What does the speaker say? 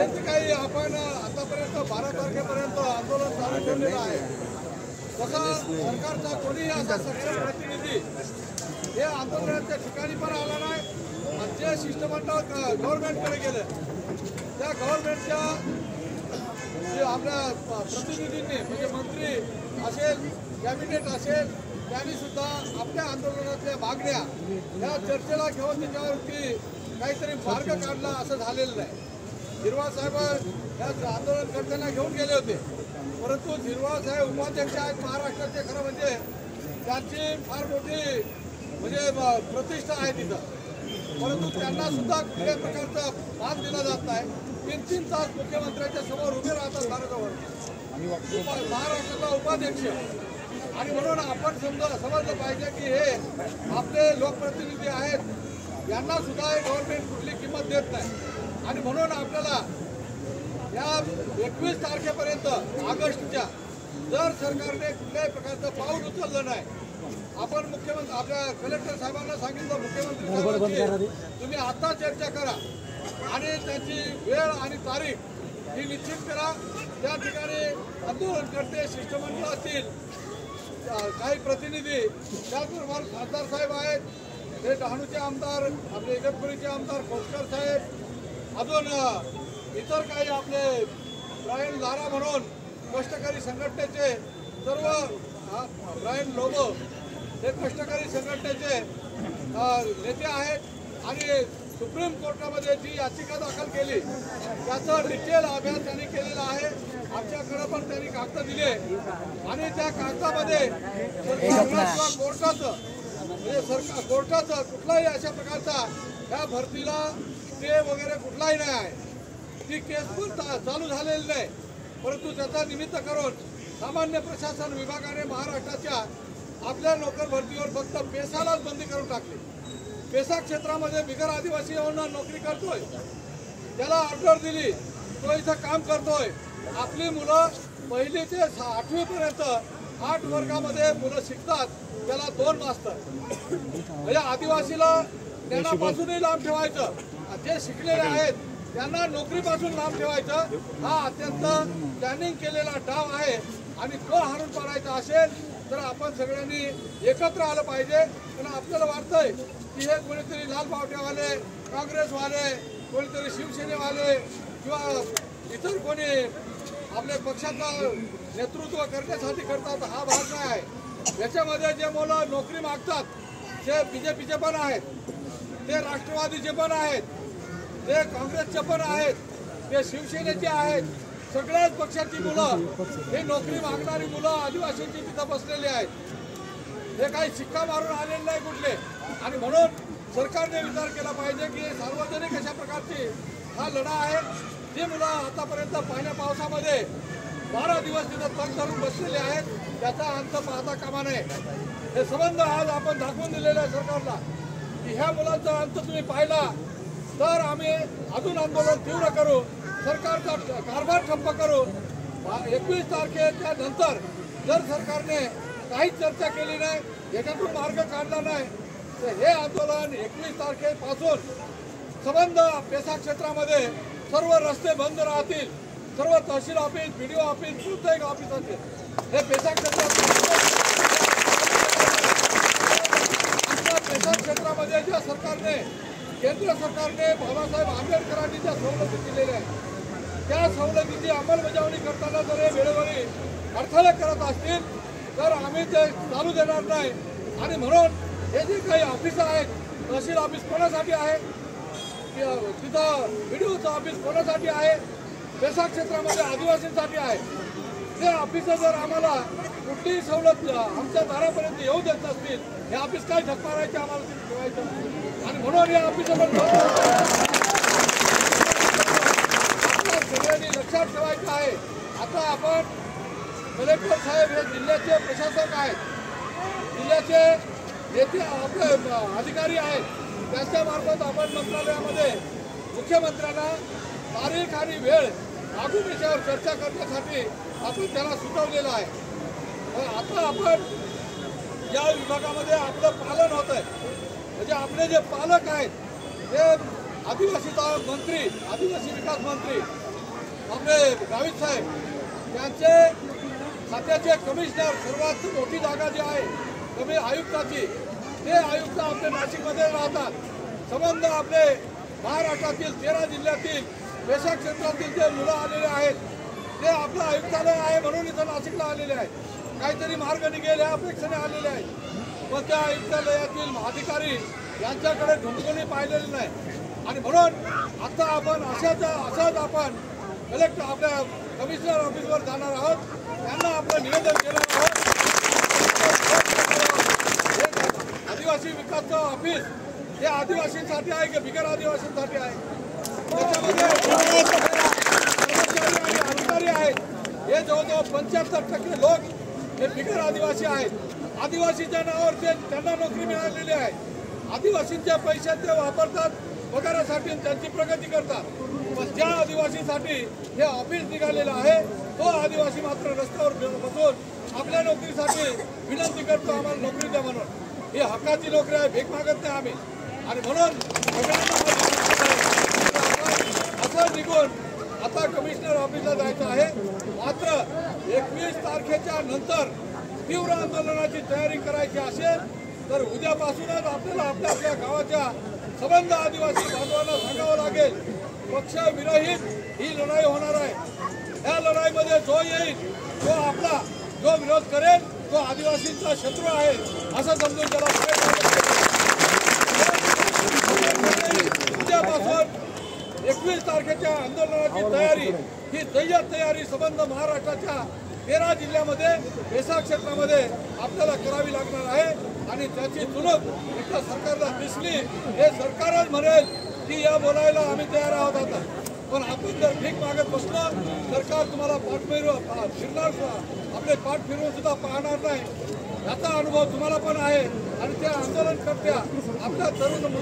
जे काही आपण आतापर्यंत 12 तारखेपर्यंत आंदोलन चालू ठेवलेलं आहे, तसं सरकारचा कोणीही असा सक्षम प्रतिनिधी हे आंदोलनाच्या ठिकाणी पण आला नाही आणि जे शिष्टमंडळ गव्हर्नमेंटकडे गेलं त्या गव्हर्नमेंटच्या जे आपल्या प्रतिनिधींनी म्हणजे मंत्री असेल कॅबिनेट असेल त्यांनी सुद्धा आपल्या आंदोलनातल्या मागण्या या चर्चेला घेऊन त्याच्यावरती काहीतरी मार्ग काढला असं झालेलं नाही। झिरवाळ साहेब या आंदोलनकर्त्यांना घेऊन गेले होते, परंतु झिरवाळ साहेब उपाध्यक्ष आहेत महाराष्ट्राचे, खरं म्हणजे त्यांची फार मोठी म्हणजे प्रतिष्ठा आहे तिथं, परंतु त्यांना सुद्धा कुठल्याही प्रकारचा मान दिला जात नाही। 3-3 तास मुख्यमंत्र्यांच्या समोर उभे राहतात दाराजवळ महाराष्ट्राचा उपाध्यक्ष, आणि म्हणून आपण समजलं पाहिजे की हे आपले लोकप्रतिनिधी आहेत, यांना सुद्धा हे गव्हर्नमेंट कुठली किंमत देत नाही। आणि म्हणून आपल्याला या 21 तारखेपर्यंत ऑगस्टच्या जर सरकारने कुठल्याही प्रकारचं पाऊल उचललं नाही, आपण मुख्यमंत्री आपल्या कलेक्टर साहेबांना सांगितलं, मुख्यमंत्री तुम्ही आता चर्चा करा आणि त्याची वेळ आणि तारीख ही निश्चित करा। त्या ठिकाणी आंदोलनकर्ते शिष्टमंडळ असतील, काही प्रतिनिधी, त्याचबरोबर खासदार साहेब आहेत, हे डहाणूचे आमदार, आपले इगतपुरीचे आमदार खोसकर साहेब, अजून इतर काही आपले ब्रायन लारा म्हणून कष्टकरी संघटनेचे सर्व ब्रायन लोबो हे कष्टकरी संघटनेचे नेते आहेत आणि सुप्रीम कोर्टामध्ये जी याचिका दाखल केली त्याचा डिटेल अभ्यास त्यांनी केलेला आहे। आमच्याकडे पण त्यांनी कागद दिले आणि त्या कागदामध्ये कोर्टाचं म्हणजे सरकार कोर्टाचं कुठलाही अशा प्रकारचा या भरतीला स्टे वगैरे कुठलाही नाही आहे। ती केस पण चालू झालेली नाही, परंतु त्याचा निमित्त करून सामान्य प्रशासन विभागाने महाराष्ट्राच्या आपल्या नोकर भरतीवर फक्त पेसालाच बंदी करून टाकली। पेसा क्षेत्रामध्ये बिगर आदिवासी येऊन नोकरी करतोय, त्याला ऑर्डर दिली, तो इथं काम करतोय। आपली मुलं 1ली ते 8वी पर्यंत 8 वर्गामध्ये मुलं शिकतात, त्याला 2 मास्तर म्हणजे आदिवासीला ज्ञानापासूनही लांब ठेवायचं, जे शिकलेले आहेत त्यांना नोकरीपासून लांब ठेवायचं, हा अत्यंत प्लॅनिंग केलेला डाव आहे। आणि तो हाणून पाडायचा असेल तर आपण सगळ्यांनी एकत्र आलं पाहिजे। पण आपल्याला वाटतंय की हे कोणीतरी लाल बावट्यावाले, काँग्रेसवाले, कोणीतरी शिवसेनेवाले किंवा इतर कोणी आपल्या पक्षाचं नेतृत्व करण्यासाठी करतात, हा भाग नाही आहे। याच्यामध्ये जे मुलं नोकरी मागतात ते बीजेपीचे पण आहेत, ते राष्ट्रवादीचे पण आहेत, ते काँग्रेसचे पण आहेत, ते शिवसेनेचे आहेत, सगळ्याच पक्षाची मुलं ही नोकरी मागणारी मुलं आदिवासींची तिथं बसलेली आहेत। हे काही शिक्का मारून आलेले नाही कुठले, आणि म्हणून सरकारने विचार केला पाहिजे की सार्वजनिक अशा प्रकारची हा लढा आहे। जी मुलं आतापर्यंत पाण्या पावसामध्ये 12 दिवस तिथं तग धरून बसलेले आहेत, त्याचा अंत पाहता कामा नये। हे संबंध आज आपण दाखवून दिलेले आहे सरकारला की ह्या मुलांचा अंत तुम्ही पाहिला तर आम्ही अजून आंदोलन तीव्र करू, सरकारचा कारभार ठप्प करू। 21 तारखेच्या नंतर जर सरकारने काहीच चर्चा केली नाही, याच्यातून मार्ग काढला नाही, तर हे आंदोलन 21 तारखेपासून संबंध पेसा क्षेत्रामध्ये सर्व रस्ते बंद राहतील, सर्व तहसील ऑफिस, बीडीओ ऑफिस, प्रत्येक ऑफिस असेल हे पेसा क्षेत्रामध्ये ज्या सरकारने केंद्र सरकारने बाबासाहेब आंबेडकरांनी ज्या सवलती दिलेल्या आहेत त्या सवलतीची अंमलबजावणी करताना जर हे वेळोवेळी अडथळे करत असतील तर आम्ही ते चालू देणार नाही। आणि म्हणून हे जे काही ऑफिस आहेत, तहसील ऑफिस कोणासाठी आहे, तिथं बीडीओचं ऑफिस कोणासाठी आहे, पेसा क्षेत्रामध्ये आदिवासींसाठी आहे। ते ऑफिस जर आम्हाला कुठलीही सवलत आमच्या दारापर्यंत येऊ देत नसतील, हे ऑफिस काय झक मारायचे आम्हाला ठेवायचं। आणि म्हणून या ऑफिसवर सगळ्यांनी लक्षात ठेवायचं आहे। आता आपण कलेक्टर साहेब हे जिल्ह्याचे प्रशासक आहेत, जिल्ह्याचे येथे आपले अधिकारी आहेत, त्यांच्या मार्फत आपण मंत्रालयामध्ये मुख्यमंत्र्यांना तारीख आणि वेळ मागून याच्यावर चर्चा करण्यासाठी आपण त्याला सुचवलेलं आहे। आता आपण या विभागामध्ये आपलं पालन होत आहे, म्हणजे आपले जे पालक आहेत ते आदिवासी मंत्री, आदिवासी विकास मंत्री आपले गावित साहेब त्यांचे खात्याचे कमिशनर सर्वात मोठी जागा जी आहे कमी आयुक्ताची, ते आयुक्त आपले नाशिकमध्ये राहतात. संबंध आपले महाराष्ट्रातील 13 जिल्ह्यातील पेशा क्षेत्रातील जे मुलं आलेले आहेत ते आपलं आयुक्तालय आहे म्हणून इथं नाशिकला आलेले आहेत. काहीतरी मार्ग निघेल या अपेक्षेने आलेले आहेत. पण त्या आयुक्तालयातील अधिकारी यांच्याकडे ढुंकूनही पाहिलेले नाही आणि म्हणून आता आपण अशाच आपण कलेक्टर आपल्या कमिशनर ऑफिसवर जाणार आहोत. त्यांना आपलं निवेदन केलं आहोत. आदिवासी विकास ऑफिस हे आदिवासींसाठी आहे की बिगर आदिवासींसाठी आहे? त्याच्यामध्ये कर्मचारी आणि अधिकारी आहेत हे जवळजवळ 75% लोक हे बिगर आदिवासी आहेत. आदिवासीच्या नावावर त्यांना नोकरी मिळालेली आहे. आदिवासींच्या पैशात ते वापरतात पगारासाठी, त्यांची प्रगती करतात. पण ज्या आदिवासीसाठी हे ऑफिस निघालेलं आहे तो आदिवासी मात्र रस्त्यावर बसून आपल्या नोकरीसाठी विनंती करतो, आम्हाला नोकरी द्या म्हणून. ही हक्काची नोकरी आहे, भीक मागत नाही आम्ही. आणि म्हणून सगळ्यांना असं निघून आता कमिशनर ऑफिसला जायचं आहे. मात्र 21 तारखेच्या नंतर तीव्र आंदोलनाची तयारी करायची असेल तर उद्यापासूनच आपल्याला आपल्या आपल्या गावाच्या संबंध आदिवासी बांधवांना सांगावं लागेल. पक्षविरहित ही लढाई होणार आहे. या लढाईमध्ये जो येईल तो आपला, जो विरोध करेल तो आदिवासींचा शत्रू आहे असं समजून त्याला उद्यापासून 21 तारखेच्या आंदोलनाची तयारी ही जय्यत तयारी संबंध महाराष्ट्राच्या 13 जिल्ह्यामध्ये पेसा क्षेत्रामध्ये आपल्याला करावी लागणार आहे. आणि त्याची चुणूक एकदा सरकारला दिसली हे सरकारच म्हणेल की या बोलायला आम्ही तयार आहोत. आता पण आपण जर भीक मागत बसलो सरकार तुम्हाला फिरणार, आपले पाठ फिरवून सुद्धा पाहणार नाही. याचा अनुभव तुम्हाला पण आहे. आणि त्या आंदोलनकर्त्या आपल्या तरुण